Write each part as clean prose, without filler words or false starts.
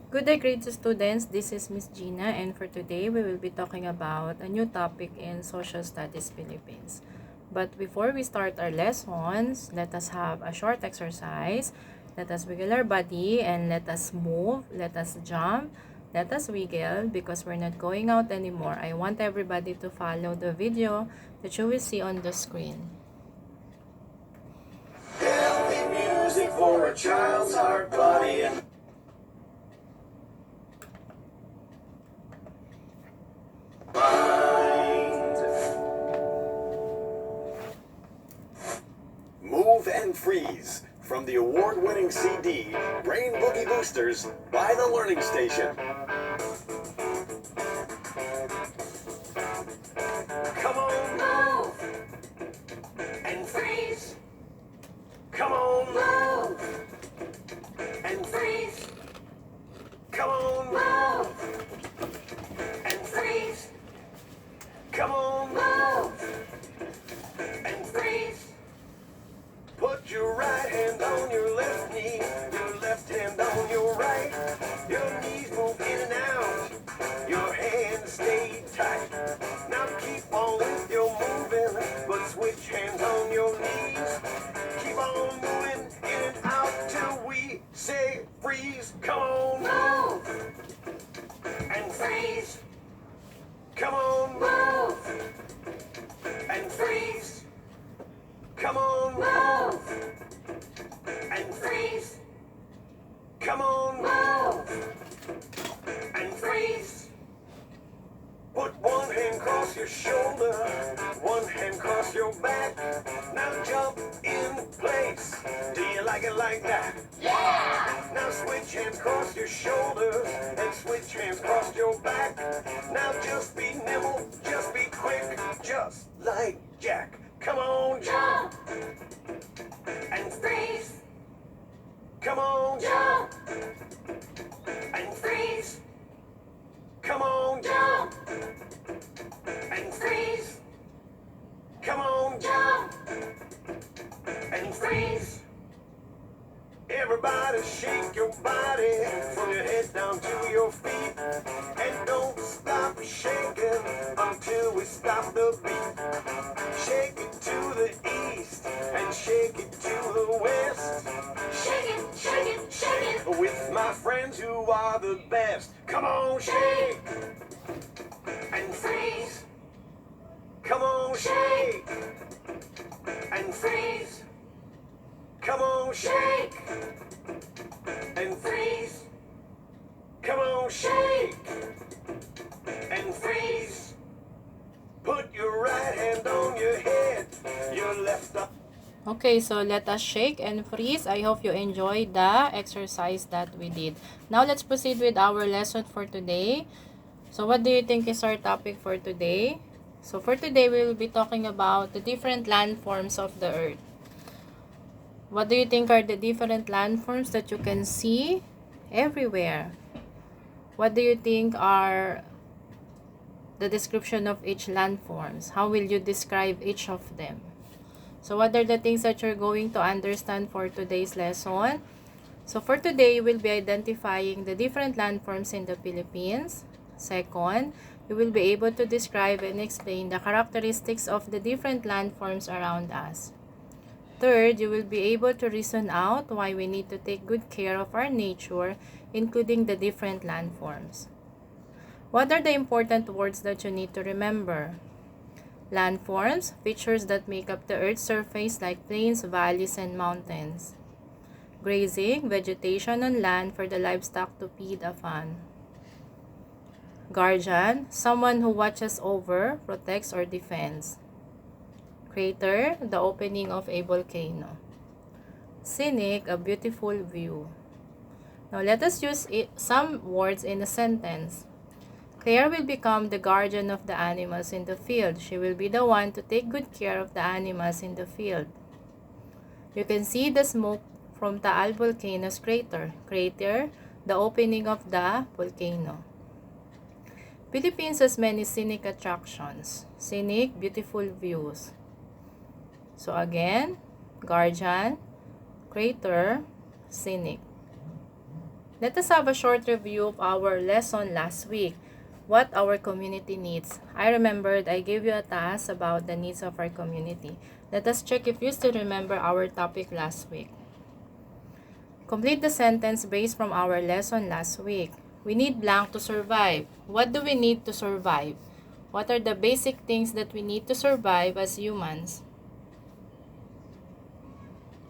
Good day, grade 2 students. This is Miss Gina, and for today, we will be talking about a new topic in Social Studies Philippines. But before we start our lessons, let us have a short exercise. Let us wiggle our body and let us move. Let us jump. Let us wiggle because we're not going out anymore. I want everybody to follow the video that you will see on the screen. Healthy music for a child's heart, body, and mind. Move and Freeze from the award-winning CD Brain Boogie Boosters by The Learning Station. Come on, move and freeze. Come on, move and freeze. Come on, move and freeze. Come on, move and freeze. Put your right hand on your left knee, your left hand on your right. Your knees move in and out, your hands stay tight. Now keep on with your moving, but switch hands on your knees. Keep on moving in and out till we say freeze. Come on, move and freeze. Come on, move and freeze. Come on, move and freeze. Come on, move and freeze. Put one hand across your shoulder, one hand across your back. Now jump in place. Do you like it like that? Yeah! Now switch hands across your shoulders and switch hands across your back. Now just be nimble, just be quick, just like Jack. Come on, jump and freeze. Come on, jump and freeze. Come on, jump and freeze. Come on, jump and freeze. Everybody shake your body from your head down to your feet. And don't stop shaking until we stop the beat. Shake it to the east and shake it to the west. Shake it, shake it, shake it. With my friends who are the best. Come on, shake and freeze. Come on, shake and freeze. Come on, shake and freeze. Come on, shake and freeze. Put your right hand on your head, your left up. Okay, so let us shake and freeze. I hope you enjoyed the exercise that we did. Now, let's proceed with our lesson for today. So, what do you think is our topic for today? So, for today, we will be talking about the different landforms of the Earth. What do you think are the different landforms that you can see everywhere? What do you think are the description of each landforms? How will you describe each of them? So what are the things that you're going to understand for today's lesson? So for today, we'll be identifying the different landforms in the Philippines. Second, you will be able to describe and explain the characteristics of the different landforms around us. Third, you will be able to reason out why we need to take good care of our nature, including the different landforms. What are the important words that you need to remember? Landforms, features that make up the Earth's surface like plains, valleys, and mountains. Grazing, vegetation on land for the livestock to feed upon. Guardian, someone who watches over, protects, or defends. Crater, the opening of a volcano. Scenic, a beautiful view. Now let us use some words in a sentence. Claire will become the guardian of the animals in the field. She will be the one to take good care of the animals in the field. You can see the smoke from Taal volcano's crater. Crater, the opening of the volcano. Philippines has many scenic attractions. Scenic, beautiful views. So again, guardian, crater, scenic. Let us have a short review of our lesson last week. What our community needs. I remembered I gave you a task about the needs of our community. Let us check if you still remember our topic last week. Complete the sentence based from our lesson last week. We need blank to survive. What do we need to survive? What are the basic things that we need to survive as humans?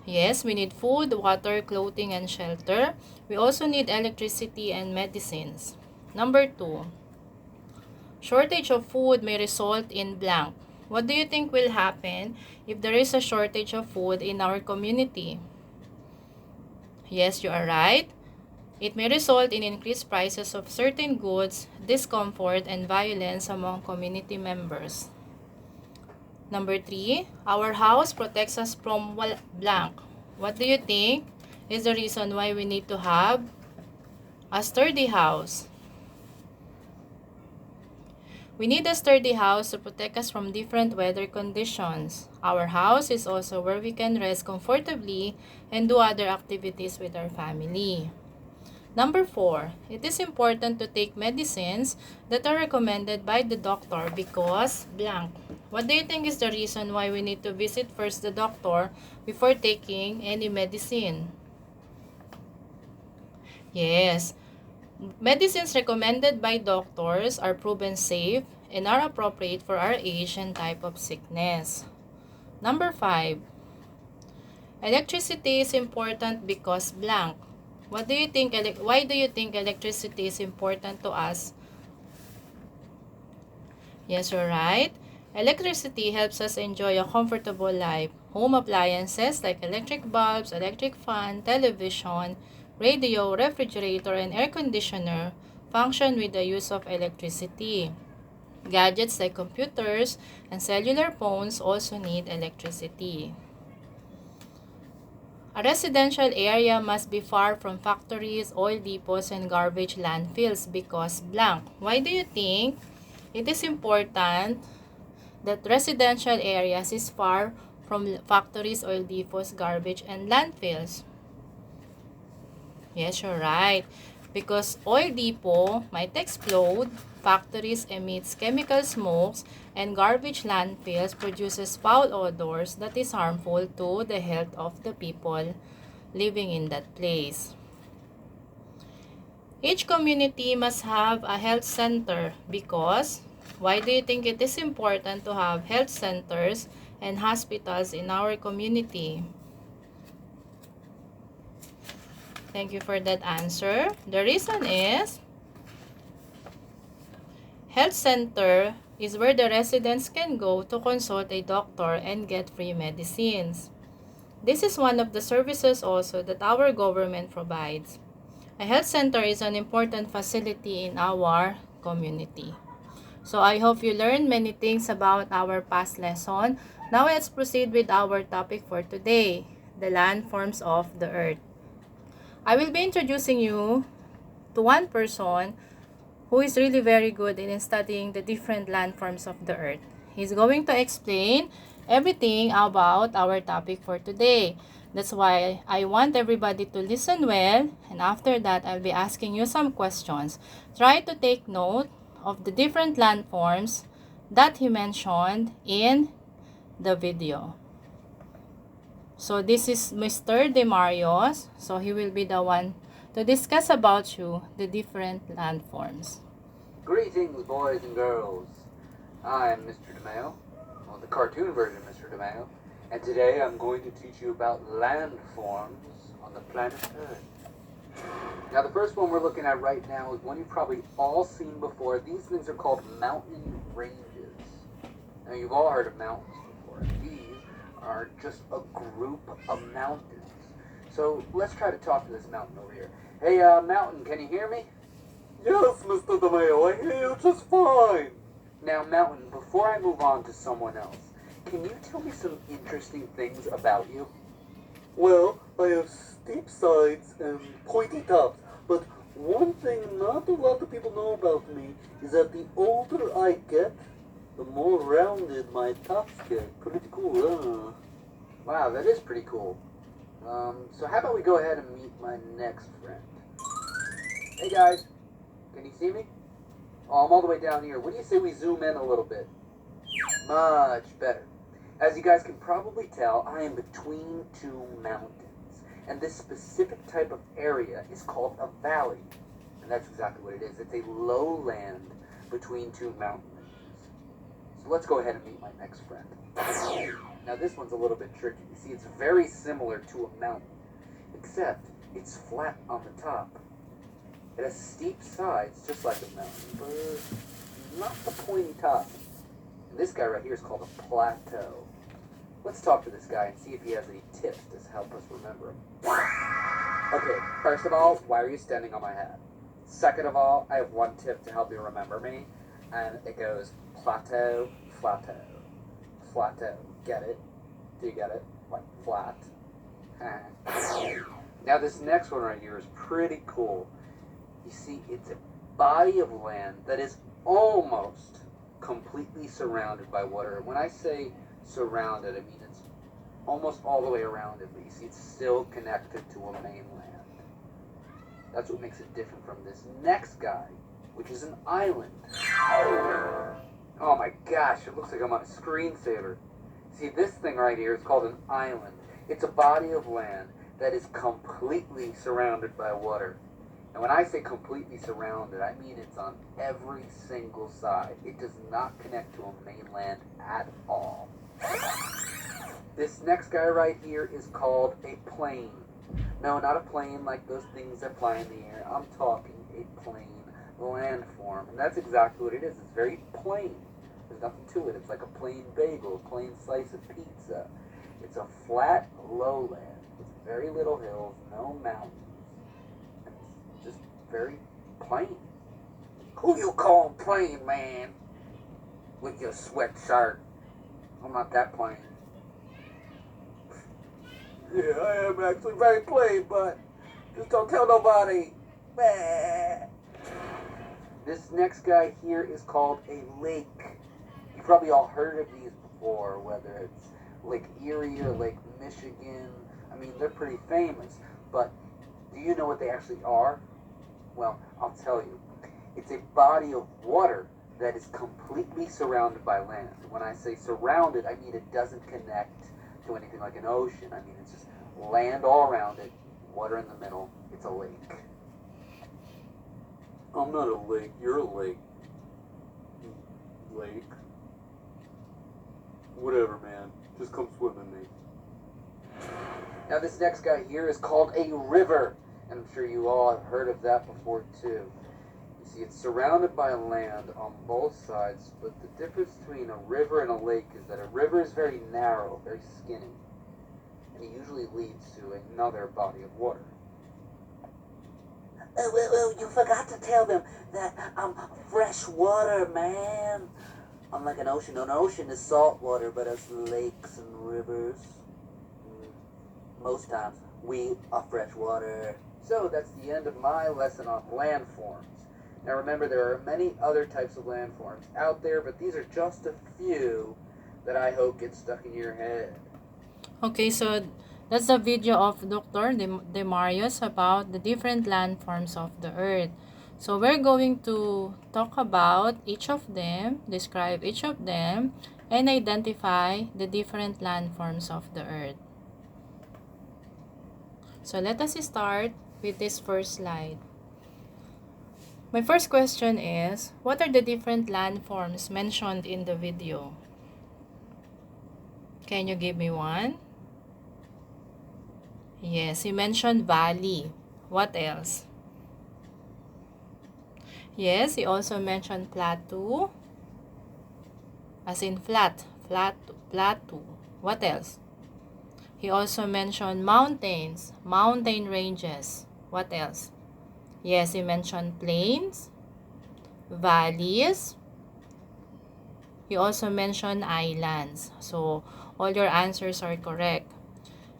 Yes, we need food, water, clothing, and shelter. We also need electricity and medicines. Number 2. Shortage of food may result in blank. What do you think will happen if there is a shortage of food in our community? Yes, you are right. It may result in increased prices of certain goods, discomfort, and violence among community members. Number 3, our house protects us from blank. What do you think is the reason why we need to have a sturdy house? We need a sturdy house to protect us from different weather conditions. Our house is also where we can rest comfortably and do other activities with our family. Number 4, it is important to take medicines that are recommended by the doctor because blank. What do you think is the reason why we need to visit first the doctor before taking any medicine? Yes, medicines recommended by doctors are proven safe and are appropriate for our age and type of sickness. Number 5, electricity is important because blank. What do you think? Why do you think electricity is important to us? Yes, you're right. Electricity helps us enjoy a comfortable life. Home appliances like electric bulbs, electric fan, television, radio, refrigerator, and air conditioner function with the use of electricity. Gadgets like computers and cellular phones also need electricity. A residential area must be far from factories, oil depots, and garbage landfills because blank. Why do you think it is important that residential areas is far from factories, oil depots, garbage, and landfills? Yes, you're right. Because oil depot might explode, factories emits chemical smokes, and garbage landfills produces foul odors that is harmful to the health of the people living in that place. Each community must have a health center because why do you think it is important to have health centers and hospitals in our community? Thank you for that answer. The reason is health center is where the residents can go to consult a doctor and get free medicines. This is one of the services also that our government provides. A health center is an important facility in our community. So I hope you learned many things about our past lesson. Now let's proceed with our topic for today, the landforms of the earth. I will be introducing you to one person who is really very good in studying the different landforms of the earth. He's going to explain everything about our topic for today. That's why I want everybody to listen well, and after that, I'll be asking you some questions. Try to take note of the different landforms that he mentioned in the video. So this is Mr. Demarios. So he will be the one to discuss about you the different landforms. Greetings, boys and girls. I am Mr. DeMayo, well, the cartoon version of Mr. DeMayo, and today I'm going to teach you about landforms on the planet Earth. Now, the first one we're looking at right now is one you've probably all seen before. These things are called mountain ranges. Now, you've all heard of mountains before. These are just a group of mountains. So let's try to talk to this mountain over here. Hey, mountain, can you hear me? Yes, Mr. DeMayo, I hear you just fine. Now, mountain, before I move on to someone else, can you tell me some interesting things about you? Well, I have steep sides and pointy tops, but one thing not a lot of people know about me is that the older I get, the more rounded my tops get. Pretty cool, huh? Wow, that is pretty cool. So how about we go ahead and meet my next friend? Hey guys, can you see me? Oh, I'm all the way down here. What do you say we zoom in a little bit? Much better. As you guys can probably tell, I am between two mountains. And this specific type of area is called a valley. And that's exactly what it is. It's a lowland between two mountains. So let's go ahead and meet my next friend. Now this one's a little bit tricky. You see, it's very similar to a mountain, except it's flat on the top. It has steep sides, just like a mountain, but not the pointy top. And this guy right here is called a plateau. Let's talk to this guy and see if he has any tips to help us remember him. Okay, first of all, why are you standing on my head? Second of all, I have one tip to help you remember me, and it goes plateau, plateau, plateau. Get it? Do you get it? Like flat. Now this next one right here is pretty cool. You see, it's a body of land that is almost completely surrounded by water. When I say surrounded, I mean it's almost all the way around it, but you see it's still connected to a mainland. That's what makes it different from this next guy, which is an island. Oh my gosh, it looks like I'm on a screensaver. See, this thing right here is called an island. It's a body of land that is completely surrounded by water. And when I say completely surrounded, I mean it's on every single side. It does not connect to a mainland at all. This next guy right here is called a plane. No, not a plane like those things that fly in the air. I'm talking a plane landform. And that's exactly what it is. It's very plain. There's nothing to it. It's like a plain bagel, a plain slice of pizza. It's a flat lowland with very little hills, no mountains. Just very plain. Who you call plain, man? With your sweatshirt. I'm not that plain. Yeah, I am actually very plain, but just don't tell nobody. This next guy here is called a lake. You've probably all heard of these before, whether it's Lake Erie or Lake Michigan. I mean, they're pretty famous, but do you know what they actually are? Well, I'll tell you. It's a body of water that is completely surrounded by land. When I say surrounded, I mean it doesn't connect to anything like an ocean. I mean it's just land all around it, water in the middle. It's a lake. I'm not a lake, you're a lake. Lake. Whatever, man. Just come swim with me. Now this next guy here is called a river. And I'm sure you all have heard of that before too. You see, it's surrounded by land on both sides, but the difference between a river and a lake is that a river is very narrow, very skinny, and it usually leads to another body of water. Well, you forgot to tell them that I'm fresh water, man. Unlike an ocean is salt water, but us lakes and rivers, most times, we are fresh water. So that's the end of my lesson on landforms. Now remember, there are many other types of landforms out there, but these are just a few that I hope get stuck in your head. Okay, so that's the video of Dr. Demarius about the different landforms of the Earth. So we're going to talk about each of them, describe each of them, and identify the different landforms of the Earth. So let us start with this first slide. My first question is, what are the different landforms mentioned in the video? Can you give me one? Yes, he mentioned valley. What else? Yes, he also mentioned plateau. As in flat, plateau. What else? He also mentioned mountains, mountain ranges. What else? Yes, he mentioned plains, valleys. He also mentioned islands. So, all your answers are correct.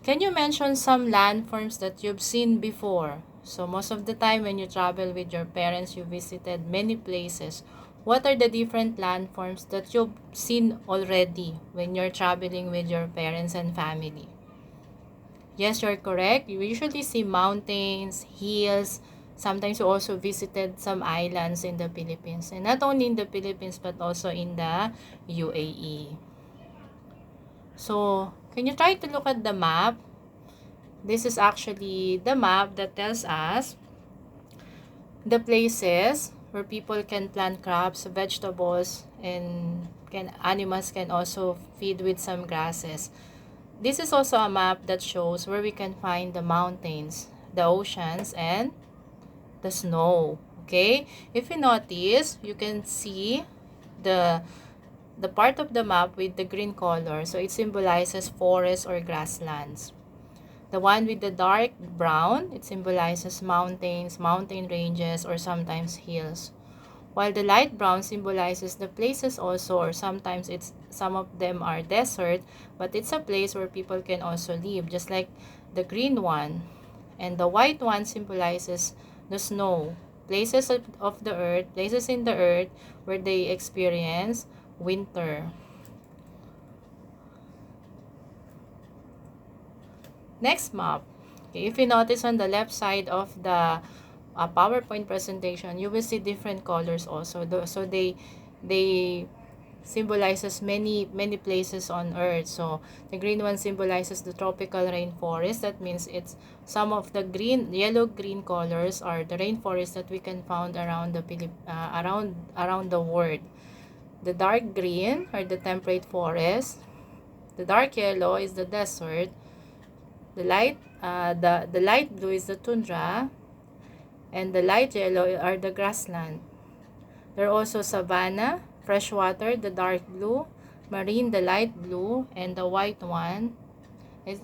Can you mention some landforms that you've seen before? So, most of the time when you travel with your parents, you visited many places. What are the different landforms that you've seen already when you're traveling with your parents and family? Yes, you're correct. You usually see mountains, hills, Sometimes we also visited some islands in the Philippines. And not only in the Philippines, but also in the UAE. So, can you try to look at the map? This is actually the map that tells us the places where people can plant crops, vegetables, and animals can also feed with some grasses. This is also a map that shows where we can find the mountains, the oceans, and the snow. Okay? If you notice, you can see the part of the map with the green color. So it symbolizes forests or grasslands. The one with the dark brown, it symbolizes mountains, mountain ranges, or sometimes hills. While the light brown symbolizes the places also, or sometimes some of them are desert, but it's a place where people can also live, just like the green one. And the white one symbolizes the snow, places of the earth, places in the earth where they experience winter. Next map. Okay, if you notice on the left side of the PowerPoint presentation, you will see different colors also. So they symbolizes many places on earth. So the green one symbolizes the tropical rainforest. That means it's some of the yellow green colors are the rainforest that we can find around the around the world. The dark green are the temperate forest. The dark yellow is the desert. The light blue is the tundra, and the light yellow are the grassland. There are also savanna, freshwater, the dark blue, marine, the light blue, and the white one is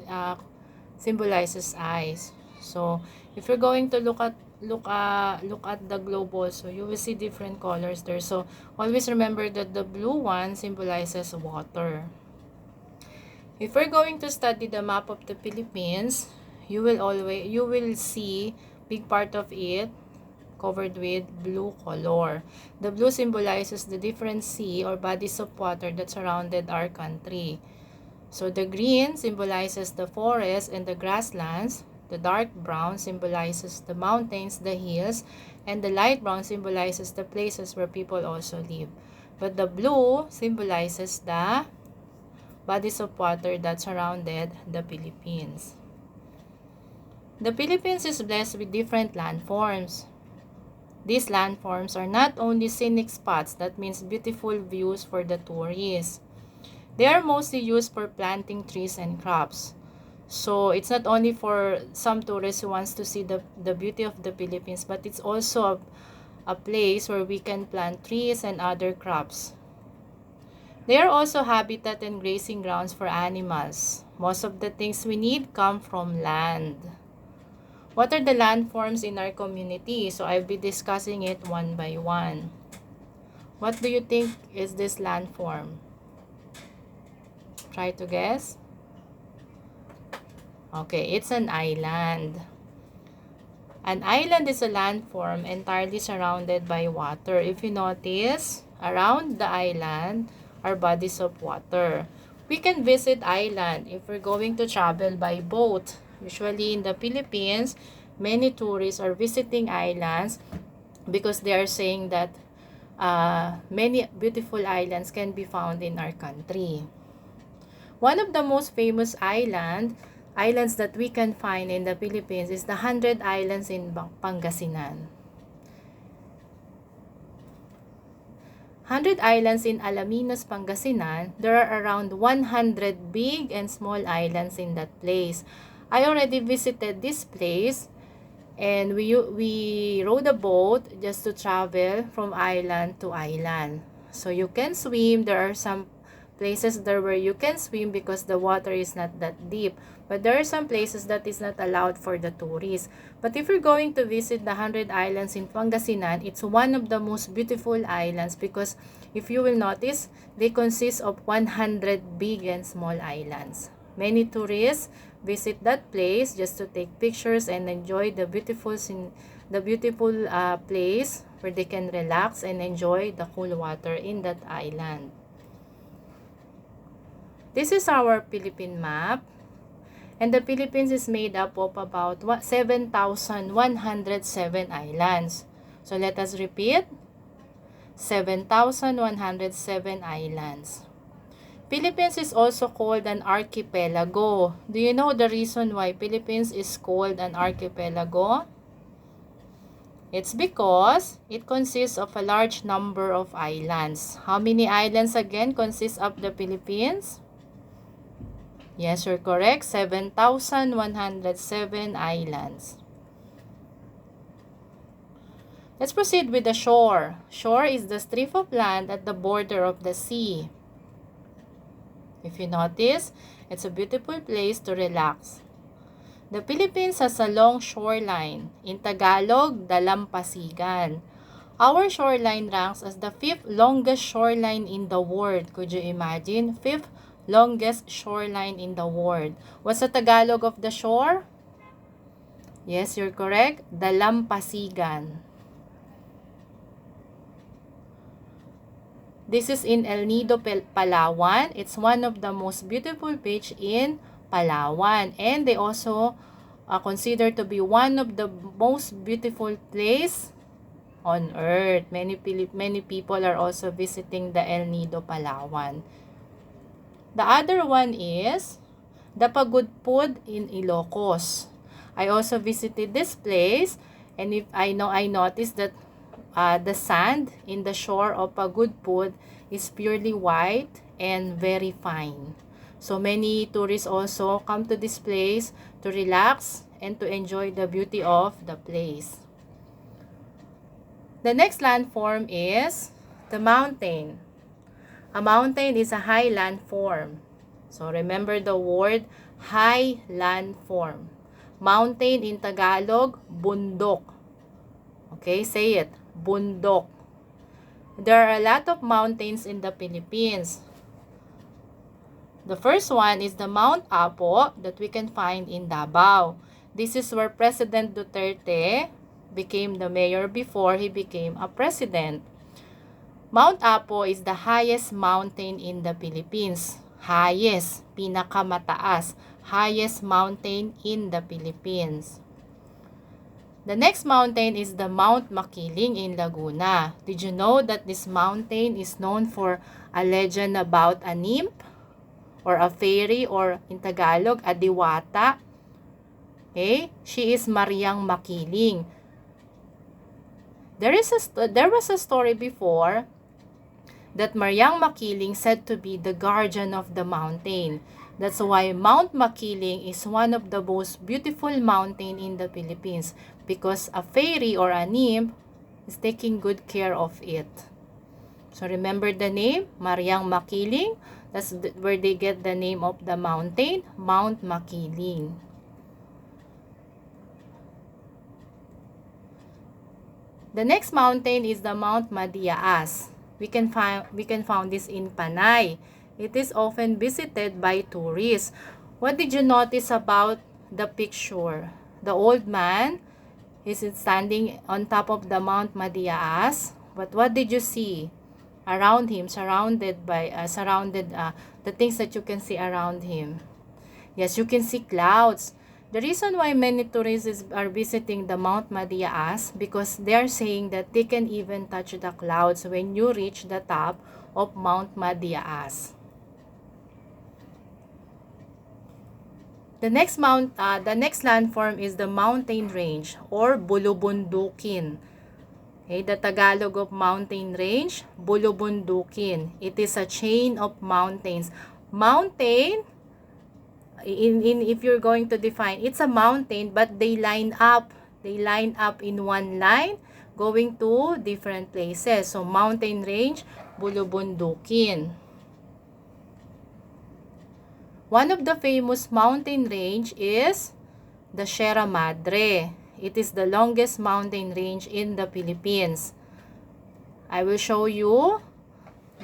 symbolizes ice. So if you're going to look at the globe also, you will see different colors there. So always remember that the blue one symbolizes water. If we're going to study the map of the Philippines, you will see big part of it covered with blue color. The blue symbolizes the different sea or bodies of water that surrounded our country. So the green symbolizes the forest and the grasslands. The dark brown symbolizes the mountains, the hills, and the light brown symbolizes the places where people also live. But the blue symbolizes the bodies of water that surrounded the Philippines. The Philippines is blessed with different landforms. These landforms are not only scenic spots, that means beautiful views for the tourists. They are mostly used for planting trees and crops. So it's not only for some tourists who wants to see the beauty of the Philippines, but it's also a place where we can plant trees and other crops. They are also habitat and grazing grounds for animals. Most of the things we need come from land. What are the landforms in our community? So I'll be discussing it one by one. What do you think is this landform? Try to guess. Okay, it's an island. An island is a landform entirely surrounded by water. If you notice, around the island are bodies of water. We can visit island if we're going to travel by boat. Usually in the Philippines, many tourists are visiting islands because they are saying that many beautiful islands can be found in our country. One of the most famous islands that we can find in the Philippines is the 100 Islands in Pangasinan. 100 islands in Alaminos, Pangasinan. There are around 100 big and small islands in that place. I already visited this place, and we rode a boat just to travel from island to island. So you can swim. There are some places there where you can swim because the water is not that deep. But there are some places that is not allowed for the tourists. But if you're going to visit the 100 Islands in Pangasinan, it's one of the most beautiful islands because if you will notice, they consist of 100 big and small islands. Many tourists visit that place just to take pictures and enjoy the beautiful place where they can relax and enjoy the cool water in that island. This is our Philippine map. And the Philippines is made up of about 7,107 islands. So let us repeat. 7,107 islands. Philippines is also called an archipelago. Do you know the reason why Philippines is called an archipelago? It's because it consists of a large number of islands. How many islands again consist of the Philippines? Yes, you're correct. 7,107 islands. Let's proceed with the shore. Shore is the strip of land at the border of the sea. If you notice, it's a beautiful place to relax. The Philippines has a long shoreline. In Tagalog, dalampasigan. Our shoreline ranks as the 5th longest shoreline in the world. Could you imagine? 5th longest shoreline in the world. What's the Tagalog of the shore? Yes, you're correct. Dalampasigan. This is in El Nido, Palawan. It's one of the most beautiful beach in Palawan. And they also are considered to be one of the most beautiful place on earth. Many people are also visiting the El Nido, Palawan. The other one is the Pagudpud in Ilocos. I also visited this place, and if I noticed that the sand in the shore of Pagudpud is purely white and very fine. So many tourists also come to this place to relax and to enjoy the beauty of the place. The next landform is the mountain. A mountain is a high landform. So remember the word high landform. Mountain in Tagalog, bundok. Okay, say it. Bundok. There are a lot of mountains in the Philippines. The first one is the Mount Apo that we can find in Davao. This is where President Duterte became the mayor before he became a president. Mount Apo is the highest mountain in the Philippines. Highest, pinakamataas, highest mountain in the Philippines. The next mountain is the Mount Makiling in Laguna. Did you know that this mountain is known for a legend about a nymph or a fairy, or in Tagalog, a diwata? Okay? She is Mariang Makiling. There was a story before that Mariang Makiling said to be the guardian of the mountain. That's why Mount Makiling is one of the most beautiful mountain in the Philippines, because a fairy or a nymph is taking good care of it. So remember the name, Mariang Makiling. That's where they get the name of the mountain, Mount Makiling. The next mountain is the Mount Madiaas. We can found this in Panay. It is often visited by tourists. What did you notice about the picture? The old man is standing on top of the Mount Madiaas. But what did you see around him? Surrounded the things that you can see around him. Yes, you can see clouds. The reason why many tourists are visiting the Mount Madiaas, because they are saying that they can even touch the clouds when you reach the top of Mount Madiaas. The next landform is the mountain range or Bulubundukin. Okay, the Tagalog of mountain range, Bulubundukin. It is a chain of mountains. Mountain, if you're going to define, it's a mountain, but they line up in one line going to different places. So mountain range, Bulubundukin. One of the famous mountain range is the Sierra Madre. It is the longest mountain range in the Philippines. I will show you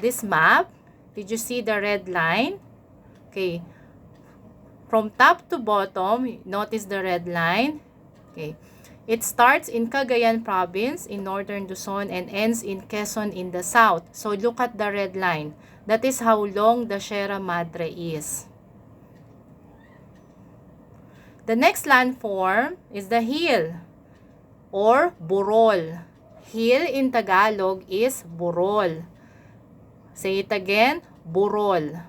this map. Did you see the red line? Okay. From top to bottom, notice the red line. Okay. It starts in Cagayan province in northern Luzon and ends in Quezon in the south. So look at the red line. That is how long the Sierra Madre is. The next landform is the hill or burol. Hill in Tagalog is burol. Say it again, burol.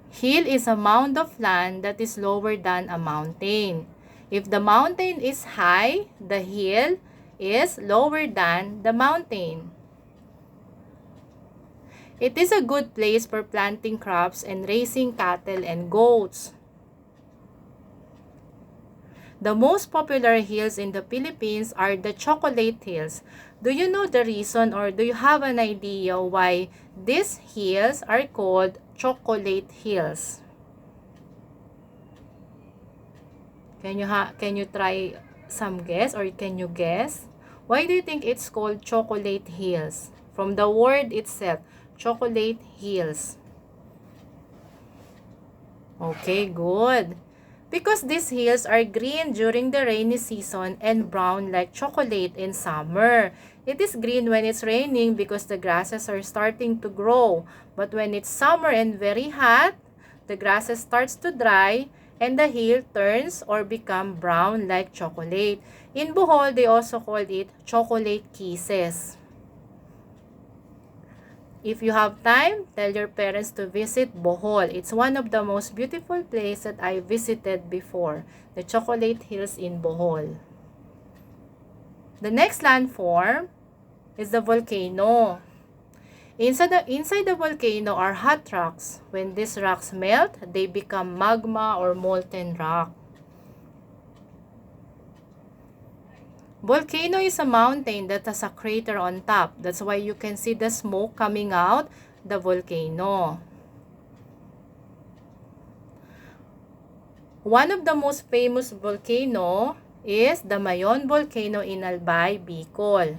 Hill is a mound of land that is lower than a mountain. If the mountain is high, the hill is lower than the mountain. It is a good place for planting crops and raising cattle and goats. The most popular hills in the Philippines are the Chocolate Hills. Do you know the reason or do you have an idea why these hills are called Chocolate Hills? Can you try some guess or can you guess? Why do you think it's called Chocolate Hills? From the word itself, Chocolate Hills. Okay, good. Because these hills are green during the rainy season and brown like chocolate in summer. It is green when it's raining because the grasses are starting to grow. But when it's summer and very hot, the grasses starts to dry and the hill turns or become brown like chocolate. In Bohol, they also call it chocolate kisses. If you have time, tell your parents to visit Bohol. It's one of the most beautiful places that I visited before, the Chocolate Hills in Bohol. The next landform is the volcano. Inside the volcano are hot rocks. When these rocks melt, they become magma or molten rock. Volcano is a mountain that has a crater on top. That's why you can see the smoke coming out the volcano. One of the most famous volcano is the Mayon volcano in Albay, Bicol.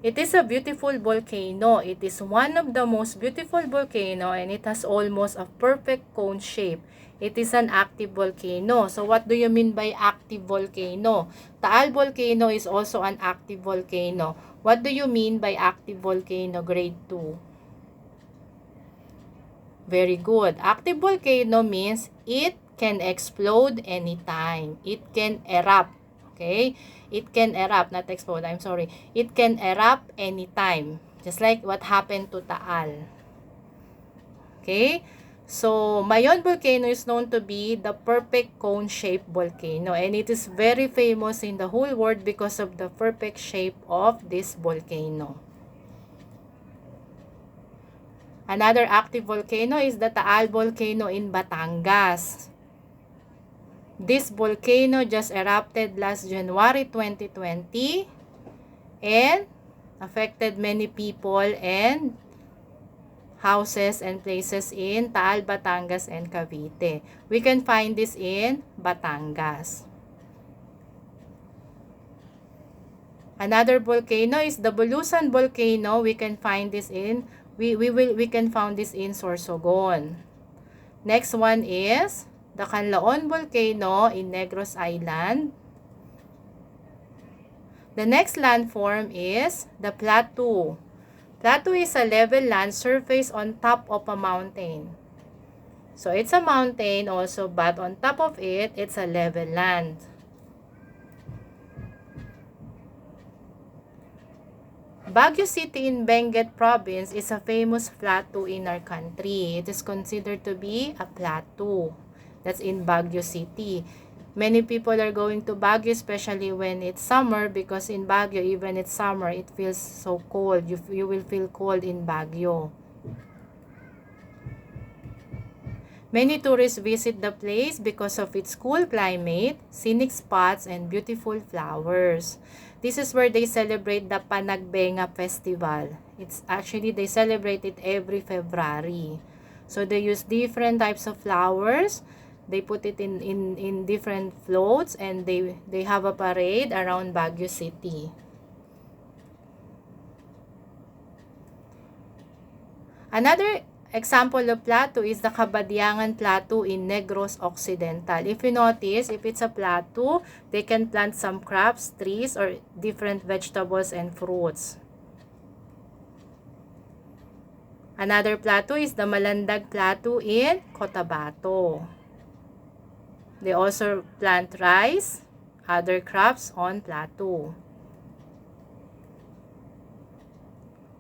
It is a beautiful volcano. It is one of the most beautiful volcano and it has almost a perfect cone shape. It is an active volcano. So what do you mean by active volcano? Taal volcano is also an active volcano. What do you mean by active volcano grade 2? Very good. Active volcano means it can explode anytime. It can erupt. Okay? It can erupt, not explode. I'm sorry. It can erupt anytime. Just like what happened to Taal. Okay? So, Mayon volcano is known to be the perfect cone-shaped volcano. And it is very famous in the whole world because of the perfect shape of this volcano. Another active volcano is the Taal volcano in Batangas. This volcano just erupted last January 2020 and affected many people and houses and places in Taal, Batangas, and Cavite. We can find this in Batangas. Another volcano is the Bulusan volcano. We can find this in we can find this in Sorsogon. Next one is the Canlaon volcano in Negros Island. The next landform is the plateau. Plateau is a level land surface on top of a mountain. So it's a mountain also, but on top of it, it's a level land. Baguio City in Benguet Province is a famous plateau in our country. It is considered to be a plateau. That's in Baguio City. Many people are going to Baguio, especially when it's summer, because in Baguio, even it's summer, it feels so cold. You will feel cold in Baguio. Many tourists visit the place because of its cool climate, scenic spots, and beautiful flowers. This is where they celebrate the Panagbenga Festival. It's actually, they celebrate it every February. So they use different types of flowers. They put it in different floats and they have a parade around Baguio City. Another example of plateau is the Kabadyangan Plateau in Negros Occidental. If you notice, if it's a plateau, they can plant some crops, trees, or different vegetables and fruits. Another plateau is the Malandag Plateau in Cotabato. They also plant rice, other crops on plateau.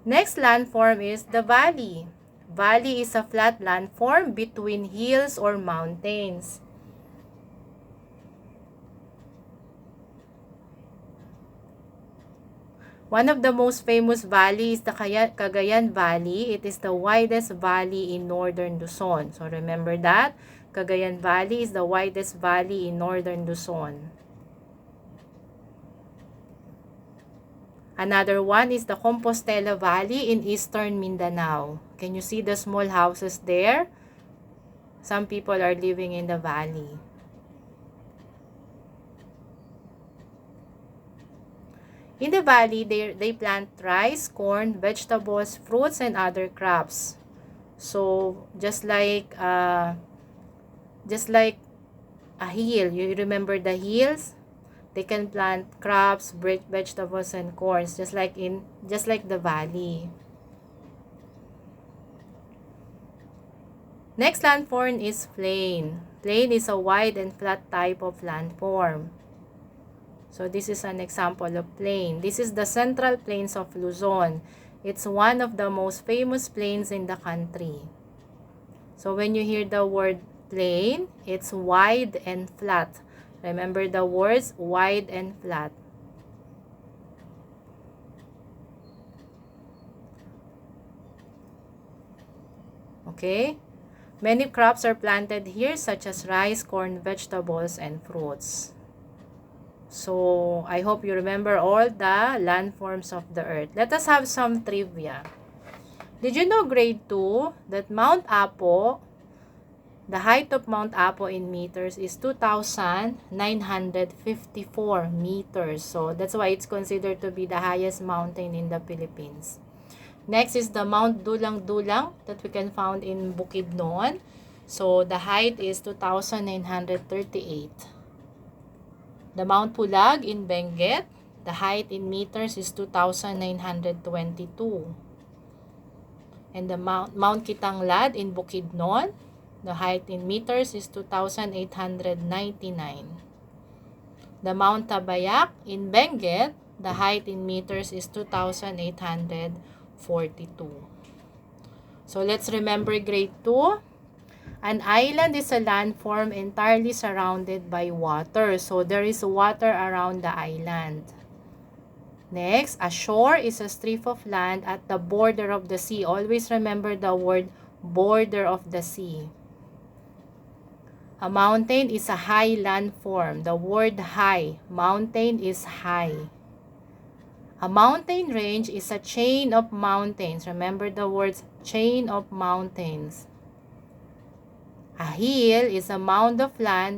Next landform is the valley. Valley is a flat landform between hills or mountains. One of the most famous valley is the Cagayan Valley. It is the widest valley in northern Luzon. So remember that. Cagayan Valley is the widest valley in northern Luzon. Another one is the Compostela Valley in eastern Mindanao. Can you see the small houses there? Some people are living in the valley. In the valley, they plant rice, corn, vegetables, fruits, and other crops. So, just like a hill, you remember the hills? They can plant crops, vegetables, and corns, just like the valley. Next landform is plain. Plain is a wide and flat type of landform. So this is an example of plain. This is the Central Plains of Luzon. It's one of the most famous plains in the country. So when you hear the word plain, it's wide and flat. Remember the words wide and flat. Okay? Many crops are planted here such as rice, corn, vegetables, and fruits. So, I hope you remember all the landforms of the earth. Let us have some trivia. Did you know, grade 2, that Mount Apo, the height of Mount Apo in meters is 2,954 meters. So, that's why it's considered to be the highest mountain in the Philippines. Next is the Mount Dulang-Dulang that we can find in Bukidnon. So, the height is 2,938. The Mount Pulag in Benguet, the height in meters is 2,922. And the Mount Kitanglad in Bukidnon, the height in meters is 2,899. The Mount Tabayak in Benguet, the height in meters is 2,842. So let's remember grade 2. An island is a landform entirely surrounded by water. So there is water around the island. Next, a shore is a strip of land at the border of the sea. Always remember the word border of the sea. A mountain is a high landform. The word high, mountain is high. A mountain range is a chain of mountains. Remember the words chain of mountains. A hill is a mound of land